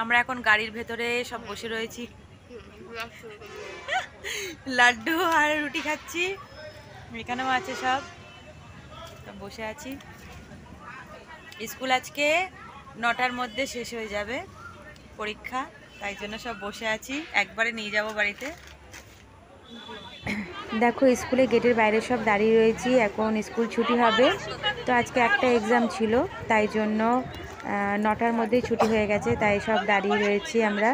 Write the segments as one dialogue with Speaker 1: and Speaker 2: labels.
Speaker 1: আমরা এখন গাড়ির ভেতরে সব বসে রয়েছি, লাড্ডু আর রুটি খাচ্ছি। এখানেও আছে সব বসে আছি। স্কুল আজকে 9টার মধ্যে শেষ হয়ে যাবে পরীক্ষা, তাই জন্য সব বসে আছি, একবারে নিয়ে যাব বাড়িতে। দেখো স্কুলে গেটের বাইরে সব দাঁড়িয়ে রয়েছি, এখন স্কুল ছুটি হবে। তো আজকে একটা এক্সাম ছিল, তাই জন্য 9টার মধ্যেই ছুটি হয়ে গেছে, তাই সব দাঁড়িয়ে রয়েছি আমরা।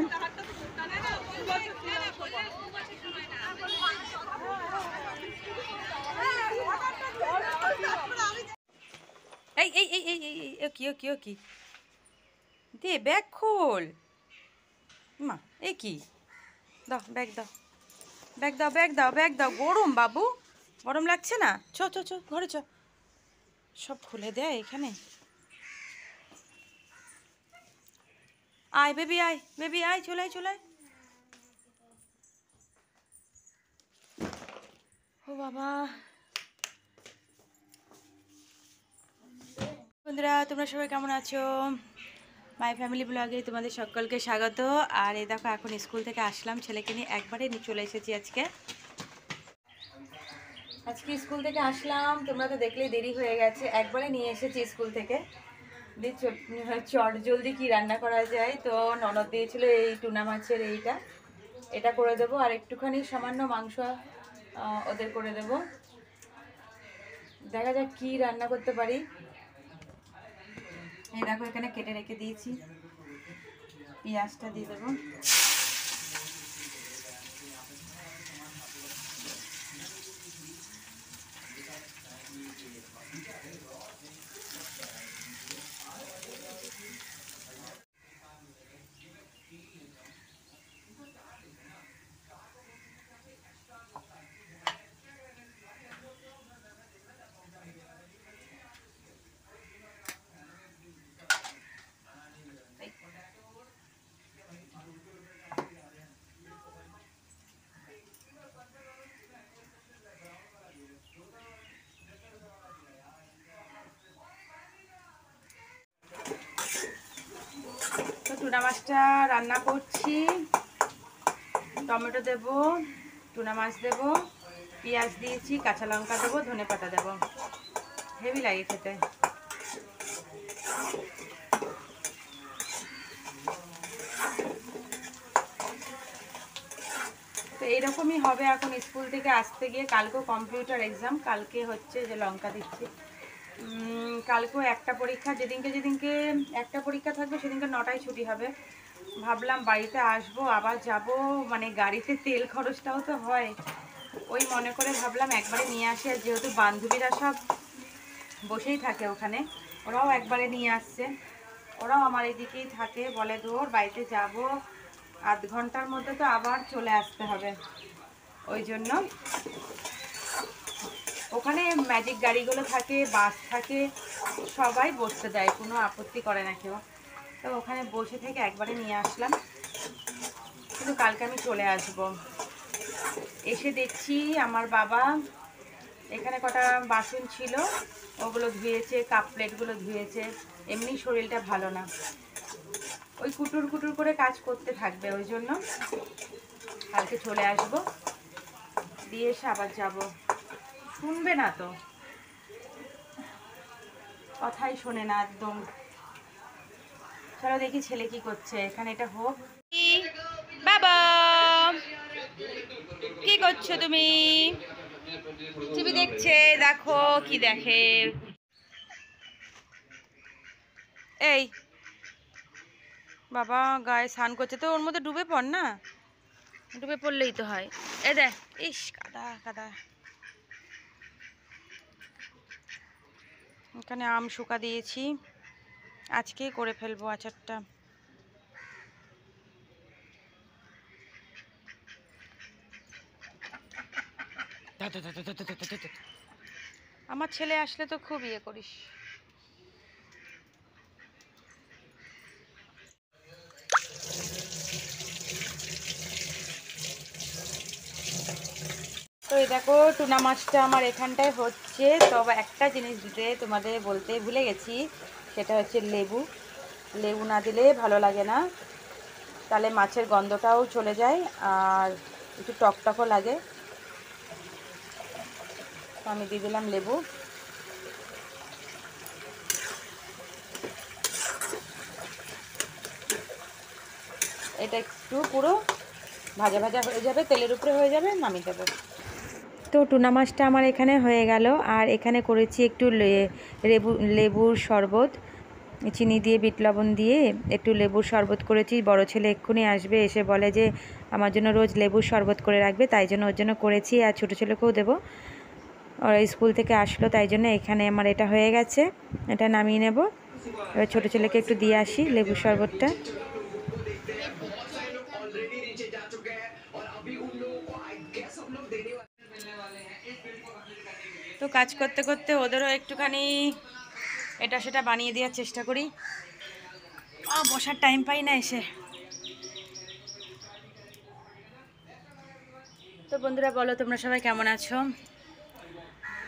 Speaker 1: এই এই এই এই এই কি কি কি দে ব্যাগ খোল মা, এ কি, দাও ব্যাগ দাও, ব্যাগ দাও, ব্যাগ দাও, ব্যাগ দাও। গরম বাবু, গরম লাগছে না? চ চ চ ঘরে চ। সব খুলে দেয় এখানে। আয় বেবি, আয় বেবি, আয়, চলে আয়, চলে আয়। ও বাবা, বন্ধুরা তোমরা সবাই কেমন আছো? মাই ফ্যামিলি ব্লগে তোমাদের সকলকে স্বাগত। আর এই দেখো এখন স্কুল থেকে আসলাম, ছেলেকে নিয়ে একবারে চলে এসেছি আজকে। স্কুল থেকে আসলাম, তোমরা তো দেখলেই দেরি হয়ে গেছে, একবারে নিয়ে এসেছি স্কুল থেকে। চট জলদি কি রান্না করা যায়, তো ননদ দিয়েছিল এই টুনা মাছের এটা করে দেবো, আর একটুখানি সামান্য মাংস ওদের করে দেব। দেখা যাক কি রান্না করতে পারি। এই দেখো এখানে কেটে রেখে দিয়েছি, পেঁয়াজটা দিয়ে দেবো। টুনা মাছটা রান্না করছি, টমেটো দেব, টুনা মাছ দেব, পেঁয়াজ দিয়েছি, কাঁচা লঙ্কা দেবো, ধনেপাতা দেবো, হেভি লাগে খেতে। তো এইরকমই হবে এখন স্কুল থেকে আসতে গিয়ে। কালকেও কম্পিউটার এক্সাম, কালকে হচ্ছে যে লঙ্কা দিচ্ছি, কালকেও একটা পরীক্ষা, যেদিনকে একটা পরীক্ষা থাকবে সেদিনকে 9টায় ছুটি হবে। ভাবলাম বাড়িতে আসবো আবার যাব, মানে গাড়িতে তেল খরচটাও তো হয়, ওই মনে করে ভাবলাম একবারে নিয়ে আসি। আর যেহেতু বান্ধবীরা সব বসেই থাকে ওখানে, ওরাও একবারে নিয়ে আসছে, ওরাও আমার এদিকেই থাকে, বলে ধর বাড়িতে যাব, আধ ঘন্টার মধ্যে তো আবার চলে আসতে হবে। ওই জন্য ওখানে ম্যাজিক গাড়িগুলো থাকে, বাস থাকে, সবাই বসতে দেয়, কোনো আপত্তি করে না কেউ। তো ওখানে বসে থেকে একবারে নিয়ে আসলাম, কিন্তু কালকে আমি চলে আসব। এসে দেখছি আমার বাবা এখানে কটা বাসন ছিল ওগুলো ধুয়েছে, কাপ প্লেটগুলো ধুয়েছে, এমনি শরীরটা ভালো না, ওই কুটুর কুটুর করে কাজ করতে থাকবে, ওই জন্য কালকে চলে আসব, দিয়ে এসে আবার যাব। শুনবে না তো, কথাই শোনে না একদম। চলো দেখি ছেলে কি করছে, এখানে এটা হোক। বাবা কি করছো তুমি? টিভি দেখছে, দেখো কি দেখে। এই বাবা গায়ে স্নান করছে, তো ওর মধ্যে ডুবে পড় না, ডুবে পড়লেই তো হয়। এ দেখ, ইস কাদা কাদা। এখানে আম শুকা দিয়েছি, আজকেই করে ফেলবো আচারটা। আমার ছেলে আসলে তো খুব ইয়ে করিস। তো এই দেখো টুনা মাছটা আমার এখানটায় হচ্ছে। তবে একটা জিনিস দিতে তোমাদের বলতে ভুলে গেছি, সেটা হচ্ছে লেবু। লেবু না দিলে ভালো লাগে না। তাহলে মাছের গন্ধটাও চলে যায় আর একটু টকটকও লাগে। তো আমি দিয়ে দিলাম লেবু। এটা একটু পুরো ভাজা ভাজা হয়ে যাবে, তেলের উপরে হয়ে যাবে, নামিয়ে দেবো। তো টুনা মাছটা আমার এখানে হয়ে গেল। আর এখানে করেছি একটু লেবুর শরবত, চিনি দিয়ে বিট লবণ দিয়ে একটু লেবুর শরবত করেছি। বড় ছেলে এক্ষুনি আসবে, এসে বলে যে আমার জন্য রোজ লেবুর শরবত করে রাখবে, তাই জন্য ওর জন্য করেছি। আর ছোটো ছেলেকেও দেবো, ওরা স্কুল থেকে আসলো, তাই জন্য এখানে আমার এটা হয়ে গেছে। এটা নামিয়ে নেব। এবার ছোটো ছেলেকে একটু দিয়ে আসি লেবুর শরবতটা। তো কাজ করতে করতে ওদেরও একটুখানি এটা সেটা বানিয়ে দেওয়ার চেষ্টা করি। বসার টাইম পাই না এসে। তো বন্ধুরা বলো তোমরা সবাই কেমন আছো?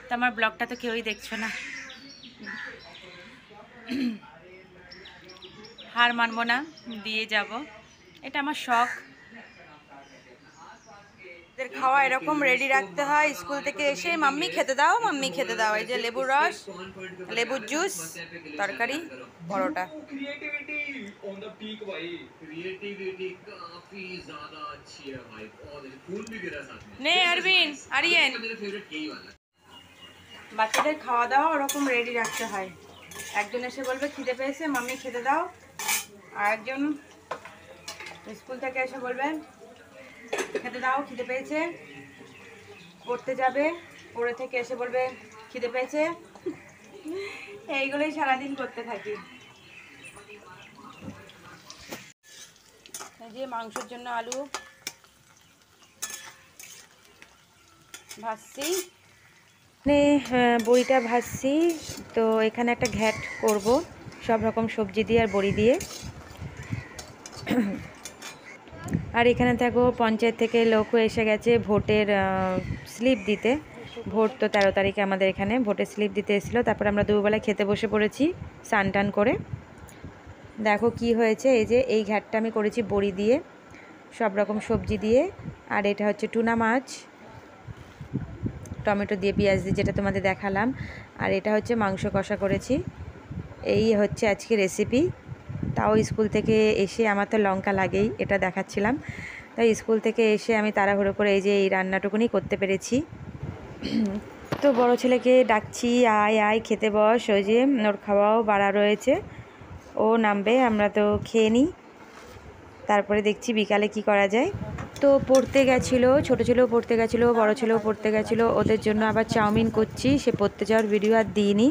Speaker 1: তো আমার ব্লগটা তো কেউই দেখছো না, হার মানবো না, দিয়ে যাব। এটা আমার শখ। এদের খাওয়া এরকম রেডি রাখতে হয়, স্কুল থেকে এসে মাম্মি খেতে দাও, মাম্মি খেতে দাও। এই যে লেবুর রস, লেবুর জুস, তরকারি, পরোটা। নে আরবিন, আরিয়েন। বাচ্চাদের খাওয়া দাওয়া ওরকম রেডি রাখতে হয়। একজন এসে বলবে খিদে পেয়েছে, মাম্মি খেতে দাও। আর একজন স্কুল থেকে এসে বলবে খেতে দাও, খিদে পেয়েছে। পড়তে যাবে, পড়ে থেকে এসে বলবে খিদে পেয়েছে। এইগুলোই সারাদিন করতে থাকি। এই যে মাংসের জন্য আলু ভাজছি, বড়িটা ভাজছি। তো এখানে একটা ঘ্যাট করব সব রকম সবজি দিয়ে আর বড়ি দিয়ে। আর এখানে দেখো পঞ্চায়েত থেকে লোকও এসে গেছে ভোটের স্লিপ দিতে। ভোট তো 13 তারিখে আমাদের এখানে ভোটের স্লিপ দিতে এসেছিলো। তারপর আমরা দুবেলা খেতে বসে পড়েছি স্নান টান করে। দেখো কি হয়েছে, এই যে এই ঘ্যাটটা আমি করেছি বড়ি দিয়ে, সব রকম সবজি দিয়ে। আর এটা হচ্ছে টুনা মাছ, টমেটো দিয়ে, পেঁয়াজ দিয়ে, যেটা তোমাদের দেখালাম। আর এটা হচ্ছে মাংস কষা করেছি। এই হচ্ছে আজকে রেসিপি। তাও স্কুল থেকে এসে আমার তো লঙ্কা লাগেই, এটা দেখাচ্ছিলাম। তাই স্কুল থেকে এসে আমি তাড়াহুড়ো করে এই যে এই রান্নাটুকুনি করতে পেরেছি। তো বড় ছেলেকে ডাকছি, আয় আয় খেতে বস। ওই যে ওর খাওয়াও বাড়া রয়েছে, ও নামবে, আমরা তো খেয়ে নিই, তারপরে দেখছি বিকালে কি করা যায়। তো পড়তে গেছিলো, ছোটো ছেলেও পড়তে গেছিলো, বড় ছেলেও পড়তে গেছিলো। ওদের জন্য আবার চাউমিন করছি। সে পড়তে যাওয়ার ভিডিও আর দিইনি।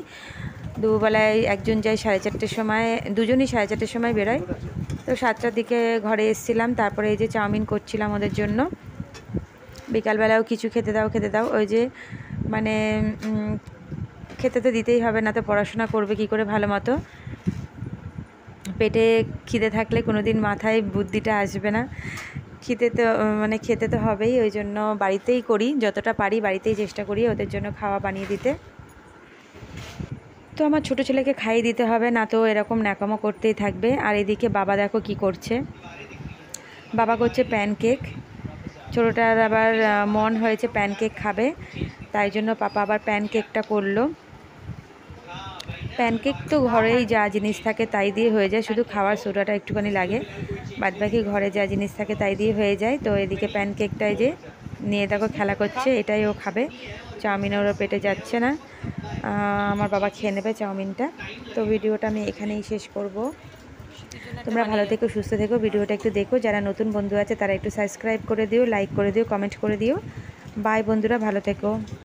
Speaker 1: দুবেলায় একজন যায় 4:30 সময়, দুজনই 4:30 সময় বেরোয়। তো 7টার দিকে ঘরে এসেছিলাম, তারপরে এই যে চাউমিন করছিলাম ওদের জন্য। বিকালবেলাও কিছু খেতে দাও খেতে দাও, ওই যে মানে খেতে তো দিতেই হবে, না তো পড়াশোনা করবে কি করে ভালো মতো। পেটে খিদে থাকলে কোনো দিন মাথায় বুদ্ধিটা আসবে না। খেতে তো হবেই, ওই জন্য বাড়িতেই করি, যতটা পারি বাড়িতেই চেষ্টা করি ওদের জন্য খাওয়া বানিয়ে দিতে। তো আমার ছোটো ছেলেকে খাইয়ে দিতে হবে, না তো এরকম ন্যাকামো করতেই থাকবে। আর এদিকে বাবা দেখো কি করছে, বাবা করছে প্যানকেক। ছোটোটার আবার মন হয়েছে প্যানকেক খাবে, তাই জন্য পাপা আবার প্যানকেকটা করলো। প্যানকেক তো ঘরেই যা জিনিস থাকে তাই দিয়ে হয়ে যায়, শুধু খাওয়ার সোডাটা একটুখানি লাগে, বাদবাকি ঘরে যা জিনিস থাকে তাই দিয়ে হয়ে যায়। তো এদিকে প্যানকেকটাই যে নিয়ে দেখো খেলা করছে, এটাই ও খাবে। চাউমিন ওর পেটে যাচ্ছে না, আমার বাবা খেয়ে নেবে চাউমিনটা। তো ভিডিওটা আমি এখানেই শেষ করব। তোমরা ভালো থেকো, সুস্থ থেকো, ভিডিওটা একটু দেখো। যারা নতুন বন্ধু আছে তারা একটু সাবস্ক্রাইব করে দিও, লাইক করে দিও, কমেন্ট করে দিও। বাই বন্ধুরা, ভালো থেকো।